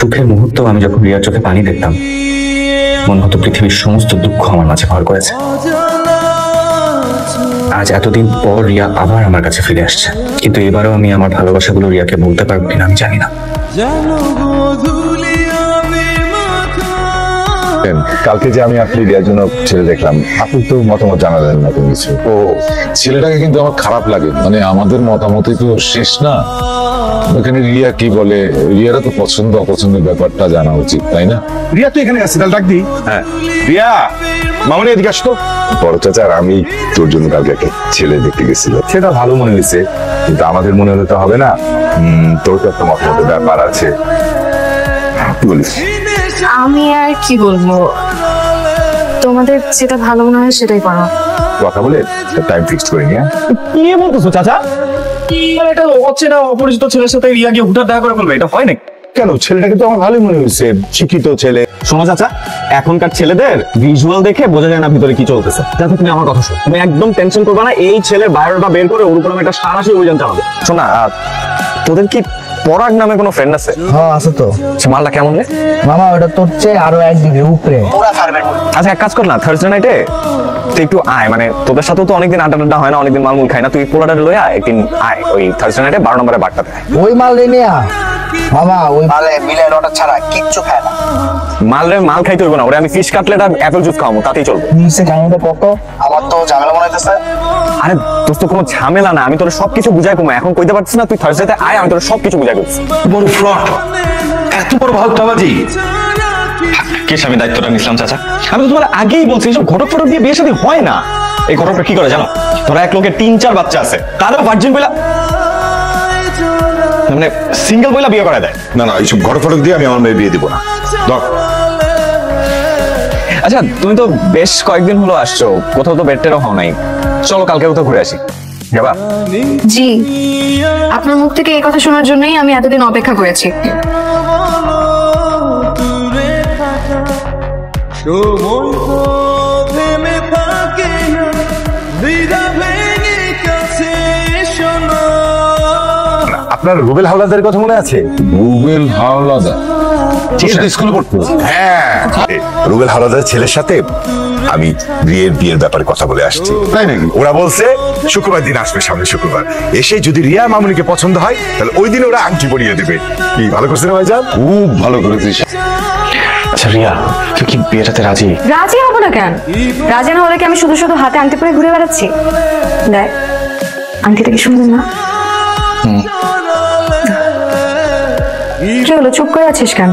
সুখের মুহূর্ত আমি যখন রিয়ার চোখে পানি দেখতাম মনে হতো পৃথিবীর সমস্ত দুঃখ আমার মাঝে ভর করেছে। আজ এতদিন পর রিয়া আবার আমার কাছে ফিরে আসছে, কিন্তু এবারও আমি আমার ভালোবাসাগুলো রিয়াকে বলতে পারবো কিনা আমি জানি না। কালকে যে আমি আপনি রিয়ার জন্য ছেলে দেখলাম, আপনি তো মতামত জানালেন না কোনো কিছু। ও ছেলেটাকে কিন্তু আমার খারাপ লাগে, মানে আমাদের মতামতই তো শেষ না। ওখানে রিয়া কি বলে, রিয়ারা তো পছন্দ অপছন্দের ব্যাপারটা জানা উচিত, তাই না? রিয়া তো এখানে আছে, তাহলে ডাক দিই। হ্যাঁ রিয়া, মামনি এদিকে আসতো। বড় চাচা, আমি তোর জন্য কালকে একটা ছেলে দেখতে গেছিলাম, সেটা ভালো মনে হয়েছে, কিন্তু আমাদের মনে হলে তো হবে না। তোর তো একটা মতামতের ব্যাপার আছে, কি বলিস? আমি আর কি বলবো, তোমাদের যেটা ভালো মনে হয় সেটাই করো। কথা বলে টাইম ফিক্সড করে নিয়ে। কি বলতেছো চাচা? এটা হচ্ছে না, অপরিচিত ছেলের সাথে রিয়া গিয়ে হুঠাৎ দেখা করে বলবে, এটা হয় নাকি? কেন, ছেলেটাকে তো আমার ভালোই মনে হয়েছে, শিক্ষিত ছেলে। শোনো চাচা, এখনকার ছেলেদের ভিজুয়াল দেখে বোঝা যায় না ভিতরে কি চলতেছে। চাচা তুমি আমার কথা শোনো, তুমি একদম টেনশন করবে না। এই ছেলের বায়োডাটা বের করে ওর উপর আমি একটা সারাশি অভিযান চালাবো। শোনা, তোদের কি পরাগ নামে কোনো ফ্রেন্ড আছে? হ্যাঁ আছে তো। মালটা কেমন রে মামা? ওটা তোর চেয়ে আরো এক ডিগ্রি উপরে। আচ্ছা এক কাজ কর না, থার্সডে নাইটে তুই একটু আয়, মানে তোদের সাথেও তো অনেকদিন আড্ডা হয় না, অনেকদিন মালমুল খাই না, তুই পোলাটা লইয়া একদিন আয় ওই থার্সডে নাইটে 12 নম্বরে বারটাতে। ওই মাল নিয়া মামা, ওই মালে মিলের অর্ডার ছাড়া কিচ্ছু খায় না। মাল খাইতে হইব না, ওরে আমি ফিশ কাটলেট আর অ্যাপেল জুস খাওয়াবো, তাতেই চলবে। নিচে জানাতে কত? আমার তো ঝামেলা মনে হইতেছে। আরে দোস্ত কোনো ঝামেলা না, আমি তোর সবকিছু বুঝাই কমা, এখন কইতে পারছিস না, তুই থার্সডেতে আয়, আমি তোর সবকিছু বুঝাই করছি। বড় ফ্রড, এত বড় ভাগটাবাজি। কে আমি দায়িত্বটা নিছিলাম চাচা? আমি তো তোমার আগেই বলছি, এইসব ঘটক ফটক দিয়ে বিয়ে শাদী হয় না। এই ঘটকটা কি করে জানো? ধরো এক লোকের 3-4 বাচ্চা আছে, তারও ভার্জিন বইলা মানে সিঙ্গেল বইলা বিয়ে করা দেয়। না না, এইসব ঘটক ফটক দিয়ে আমি আমার মেয়ে বিয়ে দিব না। আচ্ছা তুমি তো বেশ কয়েকদিন হলো আসছো, কোথাও তো বেডটেরও হও নাই, চলো কালকে কোথাও ঘুরে আসি। যাবা? জি, আপনার মুখ থেকে এই কথা শোনার জন্যই আমি এতদিন অপেক্ষা করেছি। আপনার রুবেল হাওলাদারের কথা মনে আছে? রুবেল হাওলাদার স্কুলে পড়তো। হ্যাঁ, রুবেল হাওলাদারের ছেলের সাথে আমি বিয়ের ব্যাপারে কথা বলে আসছি। তাই নাকি? ওরা বলছে শুক্রবার দিন আসবে, সামনে শুক্রবার এসে যদি রিয়া মামুনিকে পছন্দ হয় তাহলে ওই দিন ওরা আংটি পরিয়ে দেবে। কি ভালো করছে না ভাইজান? খুব ভালো করেছিস। আচ্ছা রিয়া, তুই কি বিয়েটাতে রাজি? রাজি হবো না কেন? রাজি না হলে কি আমি শুধু শুধু হাতে আংটি পরে ঘুরে বেড়াচ্ছি? দেখ, আংটিটা কি সুন্দর না? কি হলো, চুপ করে আছিস কেন?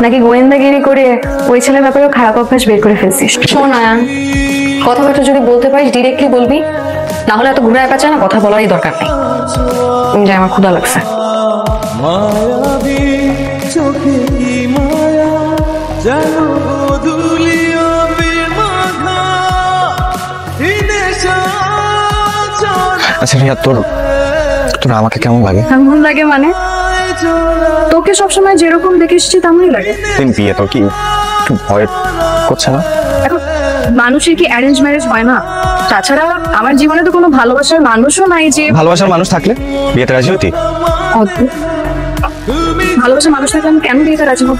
নাকি গোয়েন্দাগিরি করে ওই ছেলের ব্যাপারে খারাপ অভ্যাস বের করে ফেলছিস? শোন আয়ান, কথাবার্তা যদি বলতে পারিস ডিরেক্টলি বলবি, না হলে এত ঘুরে পেঁচা না কথা বলারই দরকার নেই। যাই, আমার ক্ষুধা লাগছে। আচ্ছা রিয়া, তোর আমাকে কেমন লাগে? কেমন লাগে মানে? তোকে সবসময় যেরকম দেখে এসেছি তেমনই লাগে। বিয়ে তো কি একটু ভয় করছে না? এখন মানুষের কি অ্যারেঞ্জ ম্যারেজ হয় না? তাছাড়া আমার জীবনে তো কোনো ভালোবাসার মানুষও নাই যে। ভালোবাসার মানুষ থাকলে বিয়েতে রাজি হতি? অদ্ভুত, ভালোবাসার মানুষ থাকলে আমি কেন বিয়েতে রাজি হব?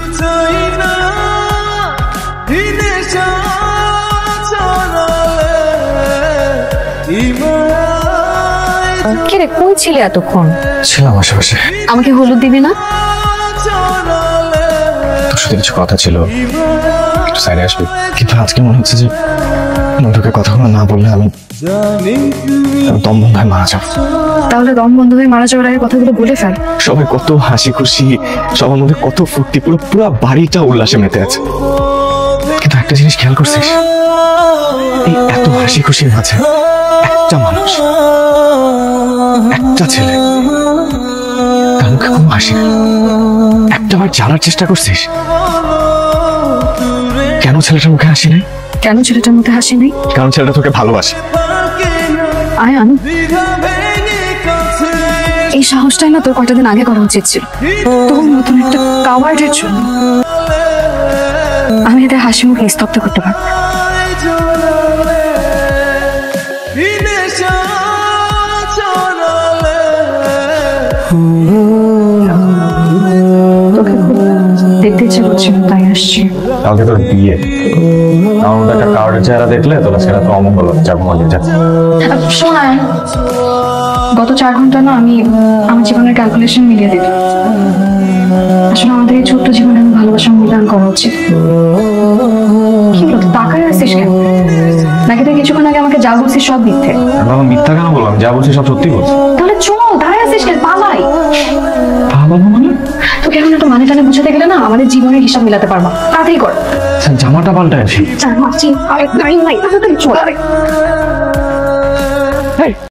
কি রে, কই ছিলে এতক্ষণ? ছিলাম আশেপাশে। আমাকে হলুদ দিবি না? তোর সাথে কিছু কথা ছিল, একটু সাইডে আসবি? কিন্তু আজকে মনে হচ্ছে যে নটুকে কথাগুলো না বললে আমি দম বন্ধ হয়ে মারা যাবো। তাহলে দম বন্ধ হয়ে মারা যাওয়ার আগে কথাগুলো বলে ফেল। সবাই কত হাসি খুশি, সবার মধ্যে কত ফুর্তি, পুরো বাড়িটা উল্লাসে মেতে আছে। কিন্তু একটা জিনিস খেয়াল করছিস, এই এত হাসি খুশির মাঝে একটা মানুষ, একটা ছেলে, তার মুখে কোনো হাসি নেই। একটা বার জানার চেষ্টা করছিস কেন ছেলেটার মুখে হাসি নেই? কেন ছেলেটার মুখে হাসি নেই? কারণ ছেলেটা তোকে ভালোবাসে। আয়ান, এই সাহসটাই না তোর কয়টা দিন আগে করা উচিত ছিল। তোর মতন একটা কাওয়ার্ডের জন্য আমি এদের হাসি মুখে স্তব্ধ করতে পারবো। তোকে দেখতে ইচ্ছে করছিল তাই আসছি। কালকে তোর বিয়ে, আমার মতো একটা কার্ডের চেহারা দেখলে তোরা সেটা তো অমঙ্গল যাবো মনে যা। শোন আয়ান, গত 4 ঘন্টা না আমি আমার জীবনের ক্যালকুলেশন মিলিয়ে দিই। আসলে আমাদের এই ছোট্ট জীবনে আমি ভালোবাসার মূল্যায়ন করা উচিত। কি বলতো, তাকায় আসছিস কেন? নাকি তুই কিছুক্ষণ আগে আমাকে যা বলছিস সব মিথ্যে? বাবা মিথ্যা কেন বললাম? যা বলছি সব সত্যি বলছি। তাহলে চল, দাঁড়ায় আসছিস কেন? পালাই। বাবা মানে তোকে এখন একটু মানে টানে বুঝাতে গেলে না আমাদের জীবনের হিসাব মিলাতে পারবা। তাড়াতাড়ি কর। জামাটা পাল্টায় আসি। চার মাস আরে নাই তাড়াতাড়ি চল।